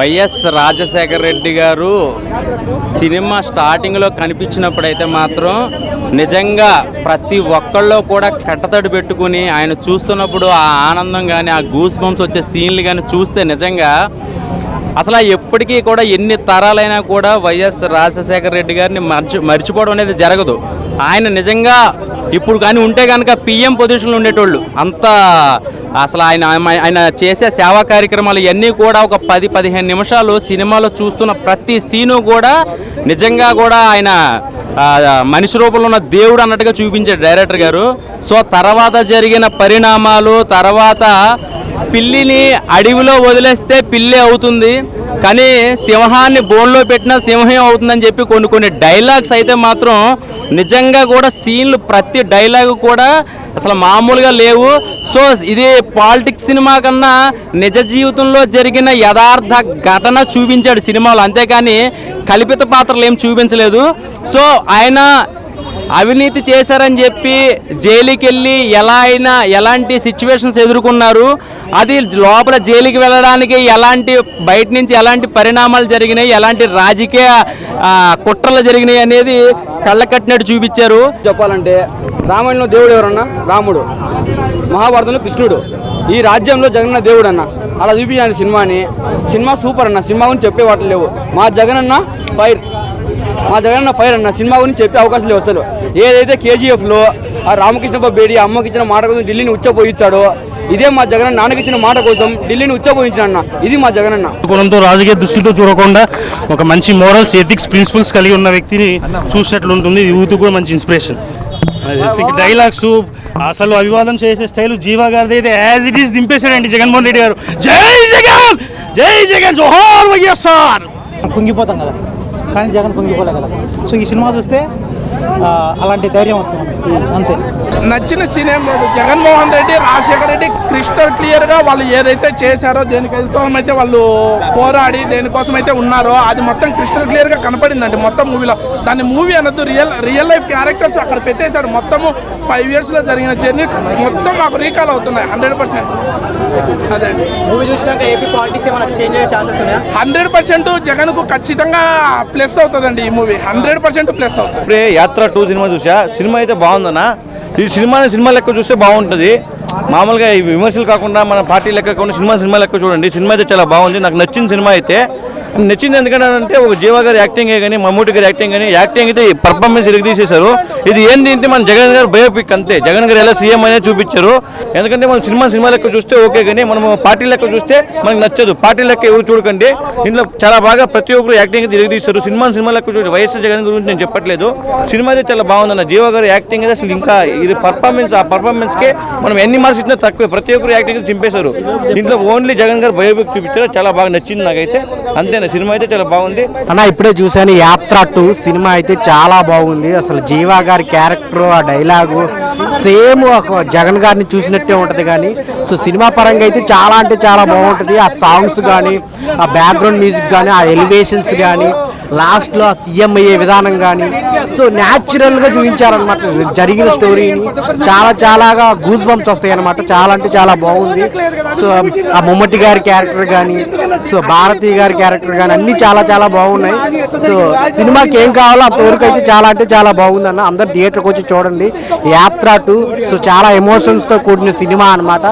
YS Rajasekhara Reddy గారు cinema స్టార్టింగ్లో కనిపించినప్పుడైతే మాత్రం నిజంగా ప్రతి ఒక్కళ్ళు కూడా కట్టతడి పెట్టుకుని ఆయన చూస్తున్నప్పుడు ఆ ఆనందం కానీ ఆ గూస్ బంప్స్ వచ్చే సీన్లు కానీ చూస్తే నిజంగా అసలు ఎప్పటికీ కూడా ఎన్ని తరాలైనా కూడా వైఎస్ రాజశేఖర రెడ్డి గారిని మర్చిపోవడం అనేది జరగదు. ఆయన నిజంగా ఇప్పుడు కానీ ఉంటే కనుక పిఎం పొజిషన్లో ఉండేటోళ్ళు అంత అసలు ఆయన చేసే సేవా కార్యక్రమాలు ఇవన్నీ కూడా ఒక 10-15 నిమిషాలు సినిమాలో చూస్తున్న ప్రతి సీను కూడా నిజంగా కూడా ఆయన మనిషి రూపంలో ఉన్న దేవుడు అన్నట్టుగా చూపించాడు డైరెక్టర్ గారు. సో తర్వాత జరిగిన పరిణామాలు, తర్వాత పిల్లిని అడవిలో వదిలేస్తే పిల్లి అవుతుంది, కానీ సింహాన్ని బోన్లో పెట్టినా సింహం అవుతుందని చెప్పి కొన్ని డైలాగ్స్ అయితే మాత్రం నిజంగా కూడా సీన్లు ప్రతి డైలాగు కూడా అసలు మామూలుగా లేవు. సో ఇది పాలిటిక్స్ సినిమా కన్నా నిజ జీవితంలో జరిగిన యథార్థ ఘటన చూపించాడు సినిమాలో, అంతేకాని కల్పిత పాత్రలు ఏం చూపించలేదు. సో ఆయన అవినీతి చేశారని చెప్పి జైలుకి వెళ్ళి ఎలాంటి సిచ్యువేషన్స్ ఎదుర్కొన్నారు, అది లోపల జైలుకి వెళ్ళడానికి బయట నుంచి ఎలాంటి పరిణామాలు జరిగినాయి, ఎలాంటి రాజకీయ కుట్రలు జరిగినాయి అనేది కళ్ళ కట్టినట్టు చూపించారు. చెప్పాలంటే రామాయణంలో దేవుడు ఎవరన్నా రాముడు, మహాభారతంలో కృష్ణుడు, ఈ రాజ్యంలో జగనన్న దేవుడు అన్న. అలా చూపించాను సినిమా సూపర్ అన్న. సినిమా గురించి చెప్పే వాటి లేవు. మా జగనన్న ఫైర్ అన్న. సినిమా గురించి చెప్పే అవకాశం లేవు అసలు. ఏదైతే కేజీఎఫ్లో ఆ రామకృష్ణ బేడి అమ్మకి ఇచ్చిన మాట కోసం ఢిల్లీని ఉచ్చపోయించాడో, ఇదే మా జగనన్న నాన్నకి ఇచ్చిన మాట కోసం ఢిల్లీని ఉచ్చపోయించాడన్న. ఇది మా జగనన్న. కోణంతో రాజకీయ దృష్టితో చూడకుండా ఒక మంచి మోరల్స్, ఎథిక్స్, ప్రిన్సిపల్స్ కలిగి ఉన్న వ్యక్తిని చూసినట్లు ఉంటుంది. యూత్ కూడా మంచి ఇన్స్పిరేషన్. డైలాగ్స్ అసలు అభివాదం చేసే స్టైల్ జీవా గారిది అయితే యాజ్ ఇట్ ఈస్ దింపేశాడండి జగన్మోహన్ రెడ్డి గారు. జై జగన్ జోహార్ వైఎస్ఆర్. కుంగిపోతాం కదా, కానీ జగన్ కుంగిపోలే కదా. సో ఈ సినిమా చూస్తే అలాంటి ధైర్యం వస్తుంది అంతే. నచ్చిన సినిమా జగన్మోహన్ రెడ్డి, రాజశేఖర రెడ్డి క్రిస్టల్ క్లియర్గా వాళ్ళు ఏదైతే చేశారో, దేనికోసం అయితే వాళ్ళు పోరాడి దేనికోసం అయితే ఉన్నారో అది మొత్తం క్రిస్టల్ క్లియర్గా కనపడిందండి మొత్తం మూవీలో. దాన్ని మూవీ అనొద్దు, రియల్ లైఫ్ క్యారెక్టర్స్ అక్కడ పెట్టేశాడు. మొత్తము 5 yearsలో జరిగిన జర్నీ మొత్తం మాకు రీకాల్ అవుతున్నాయి 100%. అదే మూవీ చూసినాక ఏపీ పాలిటిక్స్ ఏమైనా చేంజ్ అయ్యే ఛాన్సెస్ ఉన్నాయా? 100% జగన్కు ఖచ్చితంగా ప్లస్ అవుతుందండి ఈ మూవీ, 100% ప్లస్ అవుతుంది. ఇప్పుడే యాత్ర 2 సినిమా చూసా. సినిమా అయితే బాగుందన్న. ఈ సినిమా లెక్క చూస్తే బాగుంటుంది. మామూలుగా ఈ విమర్శలు కాకుండా మన పార్టీ లెక్క కాకుండా సినిమా లెక్క చూడండి. సినిమా అయితే చాలా బాగుంది. నాకు నచ్చిన సినిమా అయితే నచ్చింది ఎందుకంటే ఒక జీవా గారి యాక్టింగే కానీ, మమ్మూటి గారి యాక్టింగ్ అయితే పర్ఫార్మెన్స్ ఇరగ తీసేశారు. ఇది ఏంటి అంటే మన జగన్ గారు బయోపిక్ అంతే. జగన్ గారు ఎలా సీఎం అనేది చూపించారు. ఎందుకంటే మనం సినిమా లెక్క చూస్తే ఓకే, కానీ మనం పార్టీ లెక్క చూస్తే మనకు నచ్చదు. పార్టీ లెక్క ఎవరు చూడకండి. దీంట్లో చాలా బాగా ప్రతి ఒక్కరు యాక్టింగ్ అయితే ఇరగ తీస్తారు. సినిమా లెక్క చూడండి. వైఎస్ఆర్ జగన్ గురించి నేను చెప్పట్లేదు. సినిమా అయితే చాలా బాగుందన్న. జీవా గారు యాక్టింగ్ అయితే అసలు ఇంకా ఇది పర్ఫార్మెన్స్, ఆ పర్ఫార్మెన్స్కే మనం ఎన్ని మార్క్స్ ఇచ్చినా తక్కువే. ప్రతి ఒక్కరు యాక్టింగ్ చింపేశారు. దీంట్లో ఓన్లీ జగన్ గారు బయోపిక్ చూపించారు. చాలా బాగా నచ్చింది నాకైతే. అంతే, సినిమా అయితే చాలా బాగుంది అన్న. ఇప్పుడే చూశాను యాత్ర 2 సినిమా అయితే చాలా బాగుంది. అసలు జీవా గారి క్యారెక్టర్, ఆ డైలాగు సేమ్ జగన్ గారిని చూసినట్టే ఉంటుంది. కానీ సో సినిమా పరంగా అయితే చాలా అంటే చాలా బాగుంటుంది. ఆ సాంగ్స్ కానీ, ఆ బ్యాక్గ్రౌండ్ మ్యూజిక్ కానీ, ఆ ఎలివేషన్స్ కానీ, లాస్ట్లో ఆ సీఎం అయ్యే విధానం కానీ సో న్యాచురల్గా చూపించారనమాట జరిగిన స్టోరీని. చాలాగా గూస్ బంప్స్ వస్తాయి అనమాట. చాలా అంటే చాలా బాగుంది. సో ఆ మమ్మటి గారి క్యారెక్టర్ కానీ, సో భారతి గారి క్యారెక్టర్ కానీ అన్నీ చాలా బాగున్నాయి. సో సినిమాకి ఏం కావాలో అంతవరకు అయితే చాలా అంటే చాలా బాగుంది అన్న. అందరు థియేటర్కి వచ్చి చూడండి యాత్ర 2. సో చాలా ఎమోషన్స్తో కూడిన సినిమా అనమాట.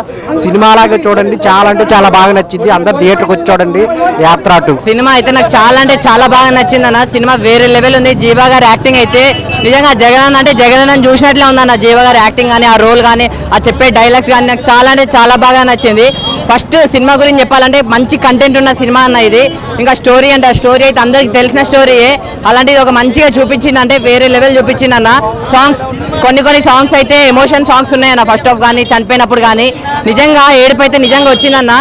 సినిమాలాగా చూడండి, చాలా అంటే చాలా బాగా నచ్చింది. అందరు థియేటర్కి వచ్చి చూడండి యాత్ర 2 సినిమా అయితే నాకు చాలా అంటే చాలా బాగా నచ్చింది అన్న. సినిమా వేరే లెవెల్ ఉంది. జీవా గారి యాక్టింగ్ అయితే నిజంగా జగన్ అంటే జగన్ చూసినట్లే ఉందన్న. జీవా గారి యాక్టింగ్ కానీ, ఆ రోల్ కానీ, ఆ చెప్పే డైలాగ్స్ కానీ నాకు చాలా అంటే చాలా బాగా నచ్చింది. ఫస్ట్ సినిమా గురించి చెప్పాలంటే మంచి కంటెంట్ ఉన్న సినిమా అన్న ఇది. ఇంకా స్టోరీ అంటే ఆ స్టోరీ అయితే అందరికి తెలిసిన స్టోరీయే. అలాంటిది ఒక మంచిగా చూపించింది, అంటే వేరే లెవెల్ చూపించింది అన్న. సాంగ్స్ కొన్ని సాంగ్స్ అయితే ఎమోషన్ సాంగ్స్ ఉన్నాయన్న. ఫస్ట్ ఆఫ్ కానీ, చనిపోయినప్పుడు కానీ నిజంగా ఏడుపు అయితే నిజంగా వచ్చిందన్న.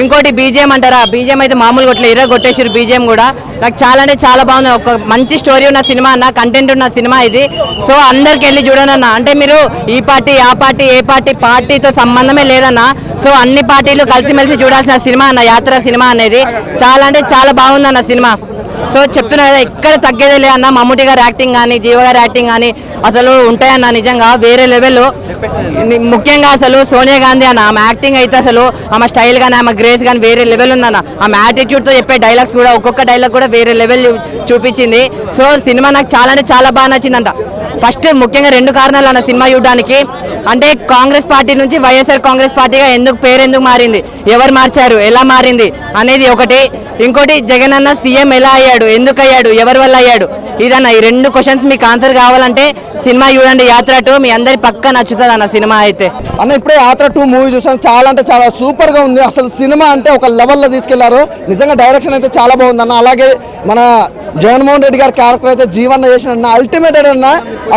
ఇంకోటి బీజిఎం అంటారా, బీజిఎం అయితే మామూలుగా ఇరగ కొట్టేసారు బీజిఎం కూడా. నాకు చాలా అంటే చాలా బాగుంది. ఒక మంచి స్టోరీ ఉన్న సినిమా అన్న, కంటెంట్ ఉన్న సినిమా ఇది. సో అందరికి వెళ్ళి చూడండి అన్న. అంటే మీరు ఈ పార్టీ ఆ పార్టీ ఏ పార్టీతో సంబంధమే లేదన్న. సో అన్ని పార్టీలు కలిసిమెలిసి చూడాల్సిన సినిమా అన్న యాత్ర సినిమా అనేది. చాలా అంటే చాలా బాగుందన్న సినిమా. సో చెప్తున్నా కదా ఎక్కడ తగ్గేదే లే అన్న. మమ్ముటి గారి యాక్టింగ్ కానీ జీవ గారి యాక్టింగ్ కానీ అసలు ఉంటాయన్న నిజంగా వేరే లెవెల్. ముఖ్యంగా అసలు సోనియా గాంధీ అన్న ఆమె యాక్టింగ్ అయితే అసలు ఆమె స్టైల్ కానీ ఆమె గ్రేస్ కానీ వేరే లెవెల్ ఉందన్న. ఆమె యాటిట్యూడ్తో చెప్పే డైలాగ్స్ కూడా ఒక్కొక్క డైలాగ్ కూడా వేరే లెవెల్ చూపించింది. సో సినిమా నాకు చాలా అంటే చాలా బాగా నచ్చిందంట. ఫస్ట్ ముఖ్యంగా 2 కారణాలు అన్న సినిమా చూడడానికి. అంటే కాంగ్రెస్ పార్టీ నుంచి వైఎస్ఆర్ కాంగ్రెస్ పార్టీగా పేరు ఎందుకు మారింది, ఎవరు మార్చారు, ఎలా మారింది అనేది ఒకటి. ఇంకోటి జగన్ అన్న సీఎం ఎలా అయ్యాడు, ఎందుకు అయ్యాడు, ఎవరి వల్ల అయ్యాడు, ఇదన్న. ఈ 2 క్వశ్చన్స్ మీకు ఆన్సర్ కావాలంటే సినిమా చూడండి యాత్ర 2. మీ అందరి పక్క నచ్చుతుంది అన్న సినిమా అయితే. అన్న ఇప్పుడే యాత్ర 2 మూవీ చూసాను. చాలా అంటే చాలా సూపర్గా ఉంది. అసలు సినిమా అంటే ఒక లెవెల్లో తీసుకెళ్లారు. నిజంగా డైరెక్షన్ అయితే చాలా బాగుంది అన్న. అలాగే మన జగన్మోహన్ రెడ్డి గారి క్యారెక్టర్ అయితే జీవన్న చేసిన అల్టిమేట్ అన్న.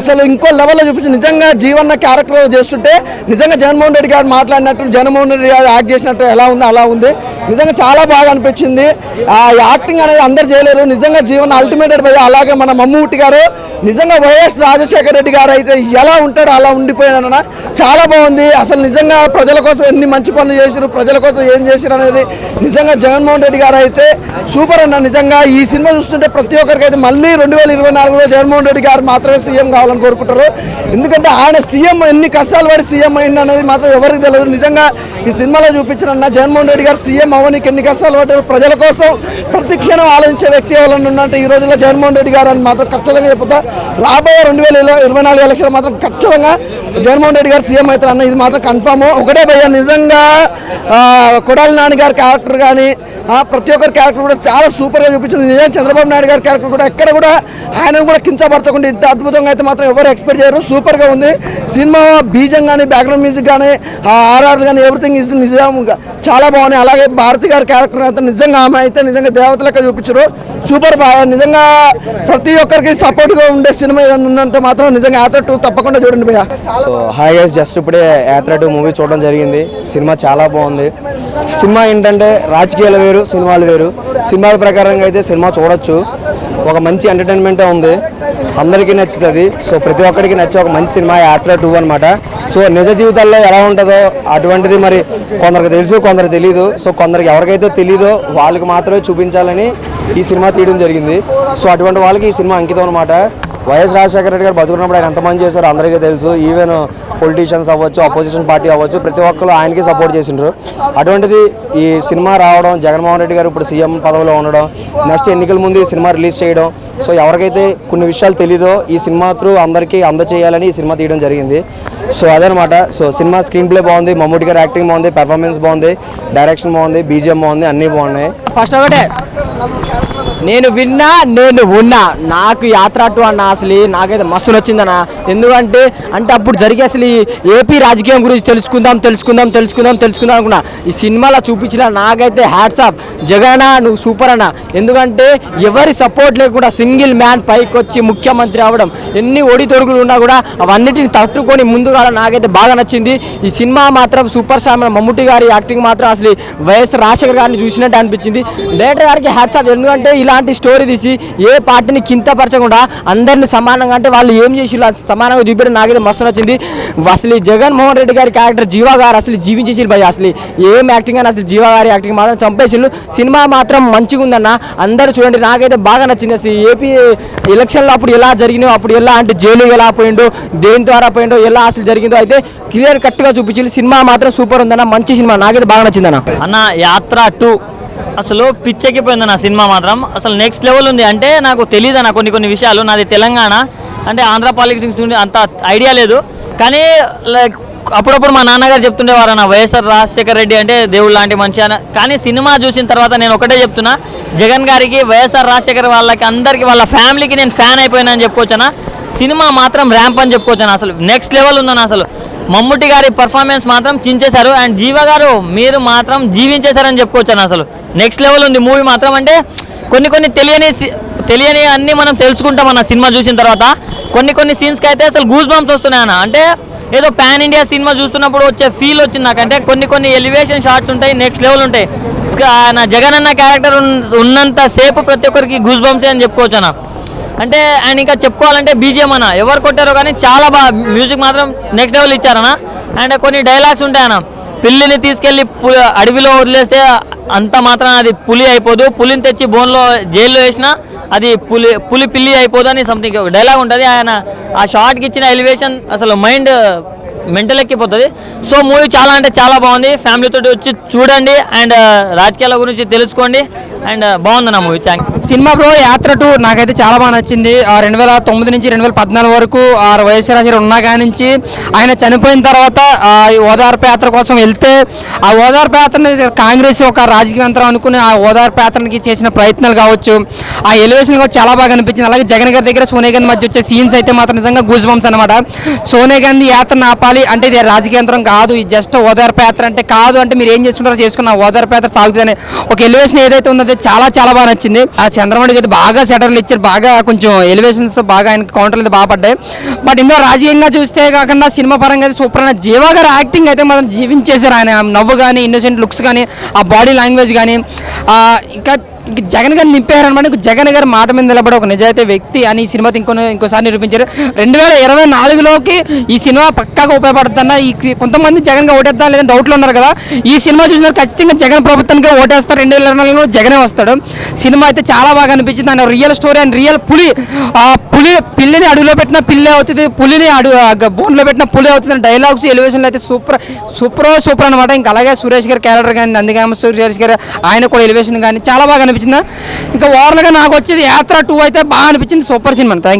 అసలు ఇంకో లెవెల్లో చూపించి నిజంగా జీవన్న క్యారెక్టర్ చేస్తుంటే నిజంగా జగన్మోహన్ రెడ్డి గారు మాట్లాడినట్టు, జగన్మోహన్ రెడ్డి గారు యాక్ట్ చేసినట్టు ఎలా ఉంది అలా ఉంది. నిజంగా చాలా బాగా అనిపించింది. ఆ యాక్టింగ్ అనేది అందరు చేయలేరు. నిజంగా జీవన అల్టిమేటెడ్ పోయి. అలాగే మన మమ్మూటి గారు నిజంగా వైఎస్ రాజశేఖర రెడ్డి గారు అయితే ఎలా ఉంటాడో అలా ఉండిపోయానన్న. చాలా బాగుంది. అసలు నిజంగా ప్రజల కోసం ఎన్ని మంచి పనులు చేశారు, ప్రజల కోసం ఏం చేశారు అనేది నిజంగా జగన్మోహన్ రెడ్డి గారు అయితే సూపర్ అన్న. నిజంగా ఈ సినిమా చూస్తుంటే ప్రతి ఒక్కరికి అయితే మళ్ళీ 2024లో జగన్మోహన్ రెడ్డి గారు మాత్రమే సీఎం కావాలని కోరుకుంటారు. ఎందుకంటే ఆయన సీఎం ఎన్ని కష్టాలు పడి సీఎం అయింది అనేది మాత్రం ఎవరికి తెలియదు. నిజంగా ఈ సినిమాలో చూపించిన జగన్మోహన్ రెడ్డి గారు సీఎం అవ్వడానికి ఎన్ని కష్టాలు పడ్డారు, ప్రజల కోసం ప్రతి క్షణం ఆలోచించే వ్యక్తి ఎవరైనా ఉన్నట్టు ఈ రోజుల్లో జగన్మోహన్ రెడ్డి గారు అని మాత్రం ఖచ్చితంగా చెప్తా. రాబోయే 2024 ఎలక్షన్ మాత్రం ఖచ్చితంగా జగన్మోహన్ రెడ్డి గారు సీఎం అవుతారు అన్న. ఇది మాత్రం కన్ఫామ్. ఒకటే భయ్య, నిజంగా కొడాలి నాని గారి క్యారెక్టర్ కానీ ప్రతి ఒక్కరి క్యారెక్టర్ కూడా చాలా సూపర్గా చూపించింది. నిజంగా చంద్రబాబు నాయుడు గారి క్యారెక్టర్ కూడా ఎక్కడ కూడా ఆయనను కూడా కించపరచకుండా ఇంత అద్భుతంగా అయితే మాత్రం ఎవరు ఎక్స్పెక్ట్ చేయరు. సూపర్గా ఉంది సినిమా. బీజం కానీ, బ్యాక్గ్రౌండ్ మ్యూజిక్ కానీ, ఆర్ఆర్ కానీ ఎవ్రీథింగ్ ఇస్ నిజంగా చాలా బాగున్నాయి. అలాగే భారతి గారి క్యారెక్టర్ అయితే నిజంగా ఆమె అయితే నిజంగా దేవత లెక్క చూపించారు. సూపర్ బాగా. నిజంగా ప్రతి ఒక్కరికి సపోర్ట్గా ఉండే సినిమా ఏదైనా ఉందంటే మాత్రం నిజంగా యాత్ర 2 తప్పకుండా చూడండి భయ్య. సో హాయ్ గైస్, జస్ట్ ఇప్పుడే యాత్ర 2 మూవీ చూడడం జరిగింది. సినిమా చాలా బాగుంది. సినిమా ఏంటంటే రాజకీయాలు వేరు, సినిమాలు వేరు. సినిమాల ప్రకారంగా అయితే సినిమా చూడొచ్చు. ఒక మంచి ఎంటర్టైన్మెంటే ఉంది, అందరికీ నచ్చుతుంది. సో ప్రతి ఒక్కరికి నచ్చే ఒక మంచి సినిమా యాత్ర 2 అనమాట. సో నిజ జీవితాల్లో ఎలా ఉంటుందో అటువంటిది మరి కొందరికి తెలుసు, కొందరికి తెలీదు. సో కొందరికి ఎవరికైతే తెలీదో వాళ్ళకి మాత్రమే చూపించాలని ఈ సినిమా తీయడం జరిగింది. సో అటువంటి వాళ్ళకి ఈ సినిమా అంకితం అనమాట. వైఎస్ రాజశేఖర రెడ్డి గారు బతుకున్నప్పుడు ఆయన ఎంతమంది చేశారో అందరికీ తెలుసు. ఈవెన్ పొలిటీషియన్స్ అవ్వచ్చు, అపోజిషన్ పార్టీ అవ్వచ్చు, ప్రతి ఒక్కరు ఆయనకి సపోర్ట్ చేసిండ్రు. అటువంటిది ఈ సినిమా రావడం, జగన్మోహన్ రెడ్డి గారు ఇప్పుడు సీఎం పదవిలో ఉండడం, నెక్స్ట్ ఎన్నికల ముందు ఈ సినిమా రిలీజ్ చేయడం. సో ఎవరికైతే కొన్ని విషయాలు తెలీదో ఈ సినిమా త్రూ అందరికీ అందచేయాలని ఈ సినిమా తీయడం జరిగింది. సో అదనమాట. సో సినిమా స్క్రీన్ ప్లే బాగుంది, మమ్మూటి గారి యాక్టింగ్ బాగుంది, పెర్ఫార్మెన్స్ బాగుంది, డైరెక్షన్ బాగుంది, బీజిఎం బాగుంది, అన్నీ బాగున్నాయి. ఫస్ట్ ఒకటే నేను విన్నా, నేను ఉన్నా. నాకు యాత్ర 2 అన్న అసలు నాకైతే మస్తు నచ్చిందన్న. ఎందుకంటే అప్పుడు జరిగే అసలు ఈ ఏపీ రాజకీయం గురించి తెలుసుకుందాం అనుకున్నా. ఈ సినిమాలో చూపించిన నాకైతే హ్యాట్స్ ఆఫ్. జగన్ నువ్వు సూపర్ అన్న. ఎందుకంటే ఎవరి సపోర్ట్ లేకుండా సింగిల్ మ్యాన్ పైకి వచ్చి ముఖ్యమంత్రి అవ్వడం, ఎన్ని ఒడితొడుగులు ఉన్నా కూడా అవన్నిటిని తట్టుకొని ముందుగా నాకైతే బాగా నచ్చింది. ఈ సినిమా మాత్రం సూపర్ స్టార్ మమ్ముటి గారి యాక్టింగ్ మాత్రం అసలు వైఎస్ రాజశేఖర్ గారిని చూసినట్టు అనిపించింది. డైరెక్టర్ గారికి హ్యాట్స్ ఆఫ్. ఎందుకంటే ఇలాంటి స్టోరీ తీసి ఏ పార్టీని కింతపరచకుండా అందరిని సమానంగా, అంటే వాళ్ళు ఏం చేసి సమానంగా చూపించడం నాకైతే మస్తు నచ్చింది. అసలు జగన్మోహన్ రెడ్డి గారి క్యారెక్టర్ జీవా గారు అసలు జీవించేసి భయ. అసలు ఏం యాక్టింగ్ అని అసలు జీవా గారి యాక్టింగ్ మాత్రం చంపేసిళ్ళు. సినిమా మాత్రం మంచిగా ఉందన్న, అందరూ చూడండి. నాకైతే బాగా నచ్చింది. అసలు ఏపీ ఎలక్షన్లో అప్పుడు ఎలా జరిగినాయో, అప్పుడు ఎలా అంటే జైలు ఎలా పోయిండో, దేని ద్వారా పోయిండో, ఎలా అసలు జరిగిందో అయితే క్లియర్ కట్గా చూపించింది. సినిమా మాత్రం సూపర్ ఉందన్న, మంచి సినిమా, నాకైతే బాగా నచ్చిందన్న. అన్న యాత్ర 2 అసలు పిచ్చెక్కిపోయింది నా సినిమా మాత్రం. అసలు నెక్స్ట్ లెవెల్ ఉంది. అంటే నాకు తెలియదు అన్న కొన్ని విషయాలు. నాది తెలంగాణ, అంటే ఆంధ్ర పాలిటిక్స్ అంత ఐడియా లేదు. కానీ లైక్ అప్పుడప్పుడు మా నాన్నగారు చెప్తుండేవారు అన్న, వైఎస్ఆర్ రాజశేఖర రెడ్డి అంటే దేవుడు లాంటి మనిషి అని. కానీ సినిమా చూసిన తర్వాత నేను ఒకటే చెప్తున్నా, జగన్ గారికి, వైఎస్ఆర్ రాజశేఖర్ వాళ్ళకి, అందరికీ, వాళ్ళ ఫ్యామిలీకి నేను ఫ్యాన్ అయిపోయినా అని చెప్పుకోవచ్చానా. సినిమా మాత్రం ర్యాంప్ అని చెప్పుకోవచ్చాను. అసలు నెక్స్ట్ లెవెల్ ఉందన్న. అసలు మమ్ముటి గారి పర్ఫార్మెన్స్ మాత్రం చించేశారు. అండ్ జీవా గారు మీరు మాత్రం జీవించేశారని చెప్పుకోవచ్చాను. అసలు నెక్స్ట్ లెవెల్ ఉంది మూవీ మాత్రం. అంటే కొన్ని తెలియని అన్నీ మనం తెలుసుకుంటాం అన్న సినిమా చూసిన తర్వాత. కొన్ని సీన్స్కి అయితే అసలు గూస్ బంప్స్ వస్తున్నాయి అన్న. అంటే ఏదో పాన్ ఇండియా సినిమా చూస్తున్నప్పుడు వచ్చే ఫీల్ వచ్చింది నాకంటే. కొన్ని ఎలివేషన్ షాట్స్ ఉంటాయి, నెక్స్ట్ లెవెల్ ఉంటాయి. నా జగన్ అన్న క్యారెక్టర్ ఉన్నంత సేపు ప్రతి ఒక్కరికి గూస్ బంప్సే అని చెప్పుకోవచ్చు అన్న. అంటే ఆయన ఇంకా చెప్పుకోవాలంటే బీజిఎం అన్న, ఎవరు కొట్టారో కానీ చాలా బాగా మ్యూజిక్ మాత్రం నెక్స్ట్ లెవెల్ ఇచ్చారన్న. అండ్ కొన్ని డైలాగ్స్ ఉంటాయన్న, పిల్లిని తీసుకెళ్లి అడవిలో వదిలేస్తే అంత మాత్రం అది పులి అయిపోదు, పులిని తెచ్చి బోన్లో జైల్లో వేసినా అది పులి పిల్లి అయిపోదు అని సంథింగ్ ఒక డైలాగ్ ఉంటుంది. ఆయన ఆ షార్ట్కి ఇచ్చిన ఎలివేషన్ అసలు మైండ్ మెంటల్ ఎక్కిపోతుంది. సో మూవీ చాలా అంటే చాలా బాగుంది, ఫ్యామిలీతో వచ్చి చూడండి అండ్ రాజకీయాల గురించి తెలుసుకోండి అండ్ బాగుంది నా movie. Thank you. Cinema bro యాత్ర 2 నాకైతే చాలా బాగా నచ్చింది. 2009 నుంచి 2014 వరకు వైఎస్ రాజశేఖర్ ఉన్నా కానించి ఆయన చనిపోయిన తర్వాత ఈ ఓదార్పు యాత్ర కోసం వెళ్తే ఆ ఓదార్పు యాత్రని కాంగ్రెస్ ఒక రాజకీయ యంత్రం అనుకుని ఆ ఓదార్పు యాత్రకి చేసిన ప్రయత్నాలు కావచ్చు, ఆ ఎలివేషన్ కూడా చాలా బాగా అనిపించింది. అలాగే జగన్ గారి దగ్గర సోనియా గాంధీ మధ్య వచ్చే సీన్స్ అయితే మాత్రం నిజంగా గూస్ బంప్స్ అనమాట. సోనియా గాంధీ యాత్రను ఆపాలి అంటే ఇది రాజకీయ యంత్రం కాదు, ఇది జస్ట్ ఓదార్పు యాత్ర అంటే కాదు, అంటే మీరు ఏం చేసుకుంటారో చేసుకున్న ఓదార్పు యాత్ర సాగుతుందని ఒక ఎలివేషన్ ఏదైతే ఉందో చాలా చాలా బాగా నచ్చింది. ఆ చంద్రబాబు అయితే బాగా సెటర్లు ఇచ్చారు, బాగా కొంచెం ఎలివేషన్స్ బాగా ఆయన కౌంటర్లు అయితే బాగా పడ్డాయి. బట్ ఇందులో రాజకీయంగా చూస్తే కాకుండా సినిమా పరంగా అయితే సూపర్ అయిన జీవా గారి యాక్టింగ్ అయితే మాత్రం జీవించేశారు. ఆయన నవ్వు కానీ, ఇన్నోసెంట్ లుక్స్ కానీ, ఆ బాడీ లాంగ్వేజ్ కానీ, ఇంకా జగన్ గారిని నింపారనమాట. జగన్ గారి మాట మీద నిలబడే ఒక నిజాయితీ వ్యక్తి అని ఈ సినిమాతో ఇంకోసారి నిరూపించారు. 2024లోకి ఈ సినిమా పక్కాగా ఉపయోగపడుతుందన్న. ఈ కొంతమంది జగన్ గా ఓటేద్దాం లేదని డౌట్లు ఉన్నారు కదా, ఈ సినిమా చూసినారు ఖచ్చితంగా జగన్ ప్రభుత్వానికి ఓటేస్తారు. 2024లో జగనే వస్తాడు. సినిమా అయితే చాలా బాగా అనిపించింది. ఆయన రియల్ స్టోరీ అండ్ రియల్ పిల్లిని అడుగులో పెట్టిన పిల్లే అవుతుంది, పులిని బోన్లో పెట్టిన పులి అవుతుంది. డైలాగ్స్ ఎలివేషన్లు అయితే సూపర్ అనమాట. ఇంకా అలాగే సురేష్ గారి క్యారెక్టర్ కానీ, నందిగామ సురేష్ గారు ఆయన కూడా ఎలివేషన్ కానీ చాలా బాగా అనిపించింది. ఇంకా ఓవరాల్గా నాకు వచ్చేది యాత్ర 2 అయితే బాగా అనిపించింది. Super cinema. Thank you.